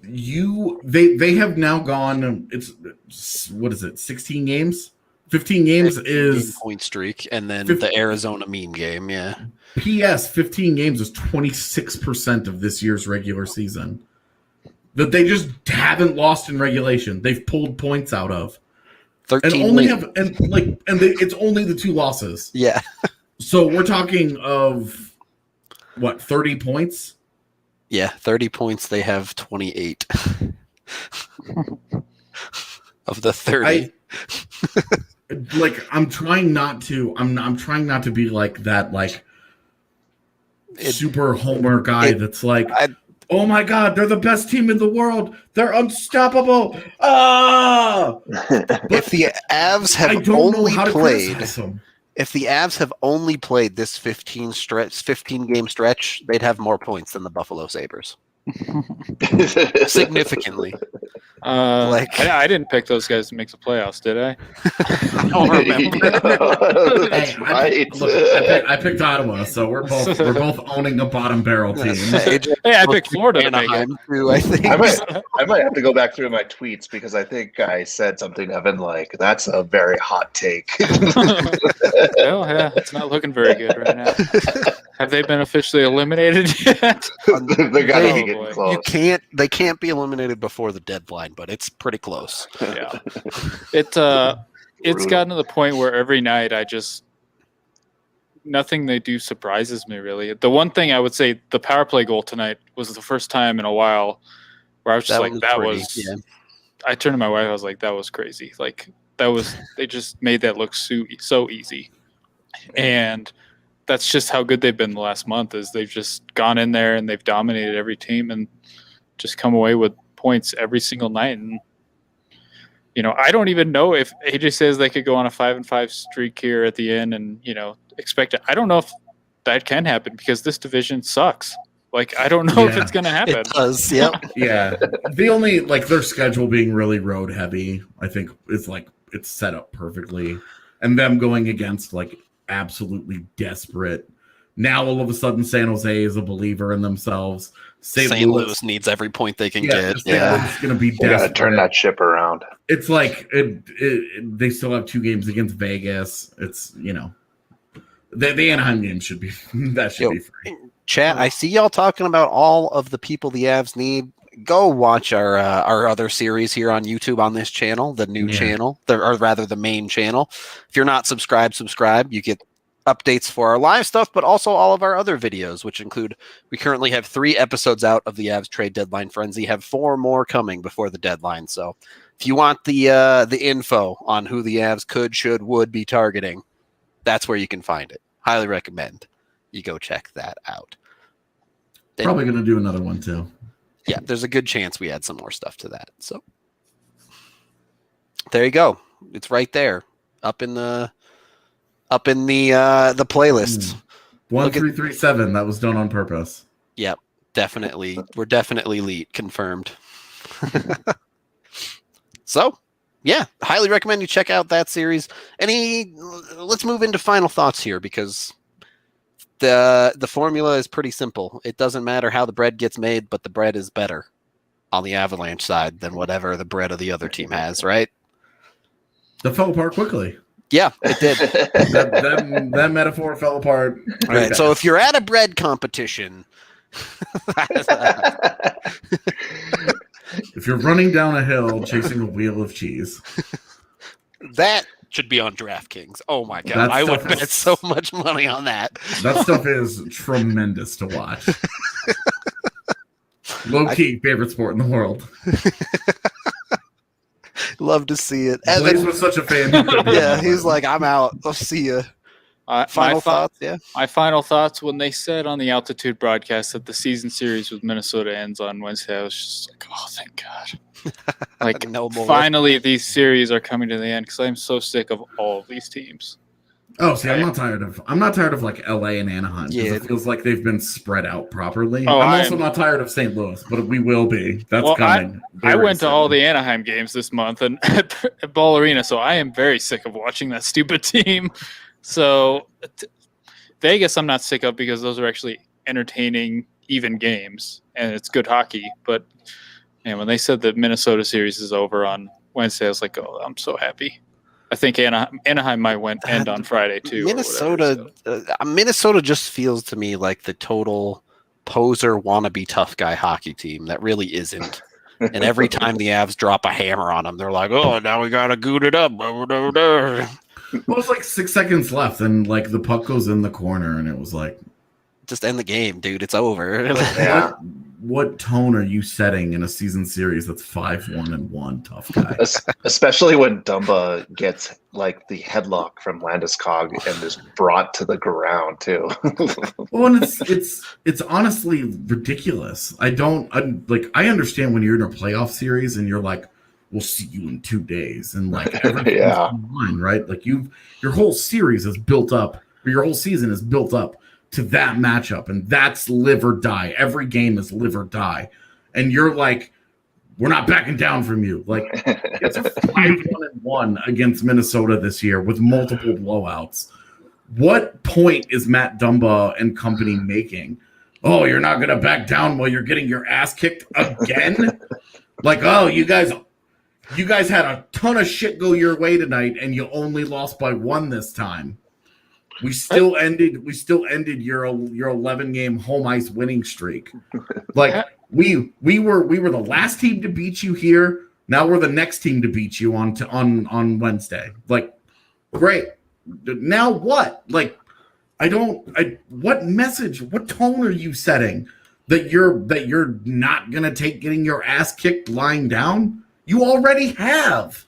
they have now gone. It's what is it? 16 games. 15 games is point streak, and then the Arizona meme game. Yeah. P.S. 15 games is 26% of this year's regular season that they just haven't lost in regulation. They've pulled points out of 13 it's only the 2 losses. Yeah. So we're talking of what, 30 points? Yeah, 30 points. They have 28 of the 30. I'm trying not to be like that, like super homer guy that's like, oh my God, they're the best team in the world. They're unstoppable. Ah! If the Avs have only played this 15 game stretch, they'd have more points than the Buffalo Sabres. Significantly. I didn't pick those guys to make the playoffs, did I? I don't remember. I picked Ottawa, so we're both owning a bottom barrel team. Hey, I picked Florida to make it. Too, I think. I might have to go back through my tweets because I think I said something, Evan, like that's a very hot take. Well, yeah, it's not looking very good right now. Have they been officially eliminated yet? They gotta be getting close. They can't be eliminated before the deadline, but it's pretty close. Yeah. It's gotten to the point where every night nothing they do surprises me really. The one thing I would say, the power play goal tonight was the first time in a while where I was just I turned to my wife, I was like, that was crazy. Like, they just made that look so easy. And that's just how good they've been the last month. Is they've just gone in there and they've dominated every team and just come away with points every single night. And I don't even know if AJ says they could go on a 5-5 streak here at the end and expect it. I don't know if that can happen because this division sucks. Like, I don't know if it's going to happen. It does, yep. Yeah. The only, their schedule being really road heavy, I think is it's set up perfectly. And them going against absolutely desperate. Now all of a sudden San Jose is a believer in themselves. St. Louis needs every point they can get. It's going to be desperate. You got to turn that ship around. It's they still have 2 games against Vegas. It's, the Anaheim game should be be free. Chat, I see y'all talking about all of the people the Avs need. Go watch our other series here on YouTube on this channel, the new channel, or rather the main channel. If you're not subscribed. You get updates for our live stuff, but also all of our other videos, which include, we currently have 3 episodes out of the Avs trade deadline frenzy, have 4 more coming before the deadline. So if you want the info on who the Avs could, should, would be targeting, that's where you can find it. Highly recommend you go check that out. Probably going to do another one too. Yeah, there's a good chance we add some more stuff to that. So there you go. It's right there, up in the playlist. 1337. That was done on purpose. Yep, definitely. We're definitely elite, confirmed. So, yeah, highly recommend you check out that series. Let's move into final thoughts here, because the formula is pretty simple. It doesn't matter how the bread gets made, but the bread is better on the Avalanche side than whatever the bread of the other team has, right? That fell apart quickly. Yeah, it did. that metaphor fell apart. All right, so if you're at a bread competition, if you're running down a hill chasing a wheel of cheese, that should be on DraftKings. Oh my god, I would bet so much money on that. That stuff is tremendous to watch. Low-key favorite sport in the world. Love to see it. Blaze was such a fan. Yeah, he's like, I'm out. I'll see you. Final thoughts? Yeah. My final thoughts, when they said on the Altitude broadcast that the season series with Minnesota ends on Wednesday, I was just like, oh, thank God. Like, no more. Finally, these series are coming to the end, because I'm so sick of all of these teams. Oh, see, I'm not tired of like LA and Anaheim, because it feels like they've been spread out properly. I'm also not tired of St. Louis, but we will be. That's coming. I went to all the Anaheim games this month and at Ball Arena, so I am very sick of watching that stupid team. So Vegas, I'm not sick of, because those are actually entertaining, even games, and it's good hockey. But when they said the Minnesota series is over on Wednesday, I was like, oh, I'm so happy. I think Anaheim might end on Friday too. Minnesota just feels to me like the total poser wannabe tough guy hockey team that really isn't. And every time the Avs drop a hammer on them, they're like, "Oh, now we gotta goot it up." Well, it's like 6 seconds left, and like the puck goes in the corner, and it was like, just end the game, dude. It's over. Yeah. What tone are you setting in a season series that's 5-1-1 tough guy? Especially when Dumba gets like the headlock from Landeskog and is brought to the ground too. Well, and it's honestly ridiculous. I understand when you're in a playoff series and you're like, we'll see you in 2 days, and like everything's fine, right? Like your whole series is built up, or your whole season is built up to that matchup, and that's live or die. Every game is live or die, and you're like, we're not backing down from you. Like, it's a 5-1-1 against Minnesota this year with multiple blowouts. What point is Matt Dumba and company making? Oh, you're not gonna back down while you're getting your ass kicked again? Like, oh, you guys had a ton of shit go your way tonight, and you only lost by 1 this time. We still ended your 11-game home ice winning streak. Like, we were the last team to beat you here. Now we're the next team to beat you on Wednesday. Like, great. Now what? Like, what message, what tone are you setting that you're not gonna take getting your ass kicked lying down? You already have.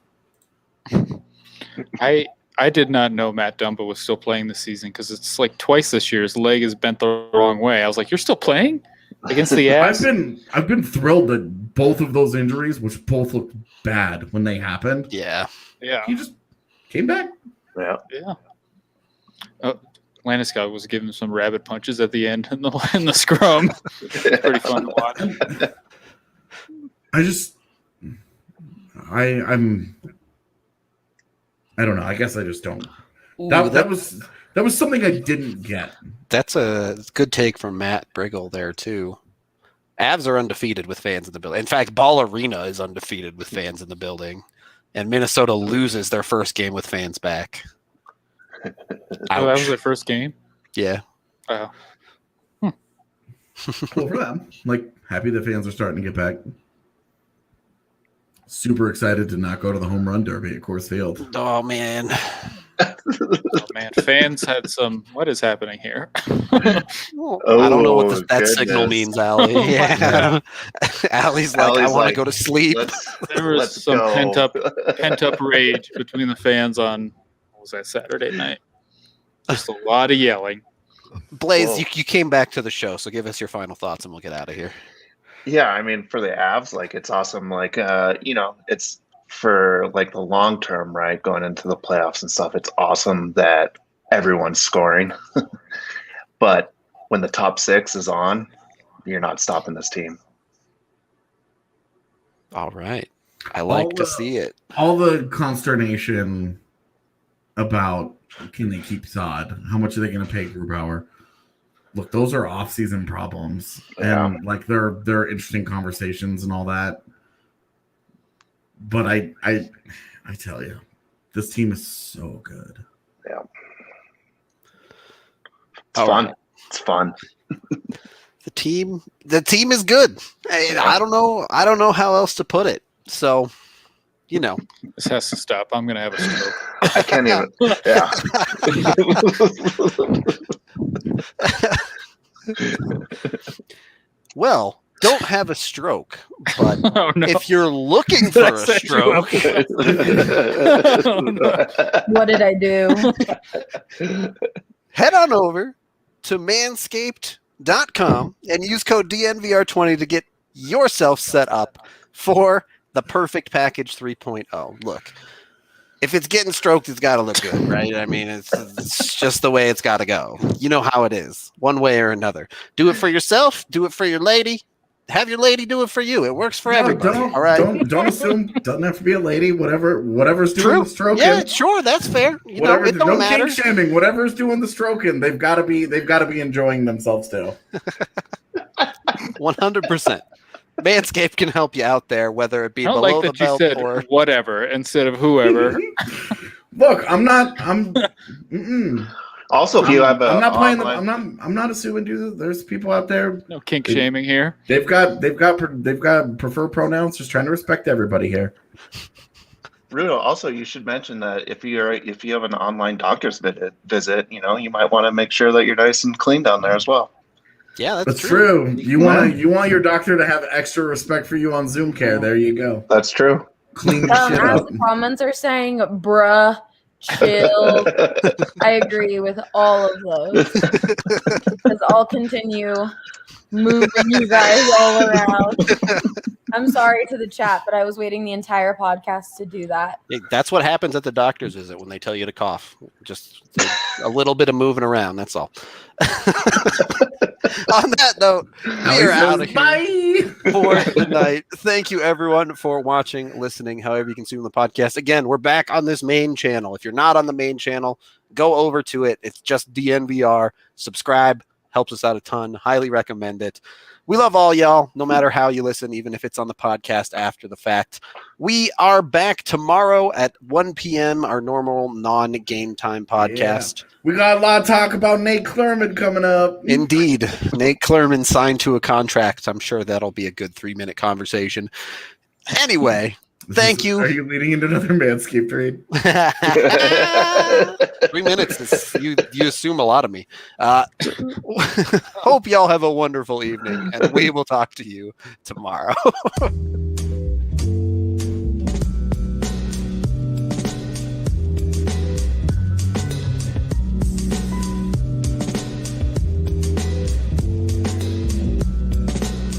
I did not know Matt Dumba was still playing this season because it's like twice this year his leg is bent the wrong way. I was like, you're still playing against the Avs? I've been thrilled that both of those injuries, which both looked bad when they happened. Yeah. He just came back. Yeah. Oh, Landeskog was giving some rabbit punches at the end in the scrum. Pretty fun to watch. I don't know. I guess I just don't. That was something I didn't get. That's a good take from Matt Briggle there too. Avs are undefeated with fans in the building. In fact, Ball Arena is undefeated with fans in the building, and Minnesota loses their first game with fans back. Oh, that was their first game? Yeah. Oh. Cool for them. Like, happy the fans are starting to get back. Super excited to not go to the home run derby at Coors Field. Oh man. Fans had some. What is happening here? I don't know what that signal means, Allie. Yeah. Allie's like, I want to go to sleep. There was some pent up rage between the fans on, what was that, Saturday night? Just a lot of yelling. Blaze, you came back to the show, so give us your final thoughts and we'll get out of here. Yeah, I mean, for the Avs, like, it's awesome. Like, it's for like the long term, right? Going into the playoffs and stuff. It's awesome that everyone's scoring. But when the top six is on, you're not stopping this team. All right. I like to see it. All the consternation about can they keep Saad? How much are they going to pay Grubauer? Look, those are off-season problems, and like they're interesting conversations and all that. But I tell you, this team is so good. Yeah, it's fun. Right. It's fun. The team is good. I don't know how else to put it. So, this has to stop. I'm gonna have a stroke. I can't even. Yeah. Well, don't have a stroke, but if you're looking for a stroke, what did I do? Head on over to manscaped.com and use code DNVR20 to get yourself set up for the perfect package 3.0. Look, if it's getting stroked, it's got to look good, right? I mean, it's just the way it's got to go. You know how it is, one way or another. Do it for yourself. Do it for your lady. Have your lady do it for you. It works for everybody. All right. Don't assume. Doesn't have to be a lady. Whatever's doing the stroking. Yeah, sure. That's fair. It don't matter. No kink shaming. Whatever's doing the stroking, they've got to be enjoying themselves too. 100%. Manscaped can help you out there, whether it be I don't below like the that belt you said or whatever instead of whoever. Look, I'm. Also, if you have I'm not playing. I'm not assuming. There's people out there. No kink shaming here. They've got preferred pronouns. Just trying to respect everybody here. Rudo, also, you should mention that if you have an online doctor's visit, you might want to make sure that you're nice and clean down there as well. Yeah, that's true. You want your doctor to have extra respect for you on Zoom care. There you go. That's true. Clean the shit as up. the comments are saying, bruh, chill. I agree with all of those. Because I'll continue moving you guys all around. I'm sorry to the chat, but I was waiting the entire podcast to do that. That's what happens at the doctor's visit when they tell you to cough. Just a little bit of moving around. That's all. On that note, we're out of here for the night. Thank you, everyone, for watching, listening, however you consume the podcast. Again, we're back on this main channel. If you're not on the main channel, go over to it. It's just DNVR. Subscribe. Helps us out a ton. Highly recommend it. We love all y'all, no matter how you listen, even if it's on the podcast after the fact. We are back tomorrow at 1 p.m., our normal non-game time podcast. Yeah. We got a lot of talk about Nate Clerman coming up. Indeed. Nate Clerman signed to a contract. I'm sure that'll be a good 3-minute conversation. Anyway, thank you. Are you leading into another Manscaped read? 3 minutes. You assume a lot of me. Hope y'all have a wonderful evening, and we will talk to you tomorrow.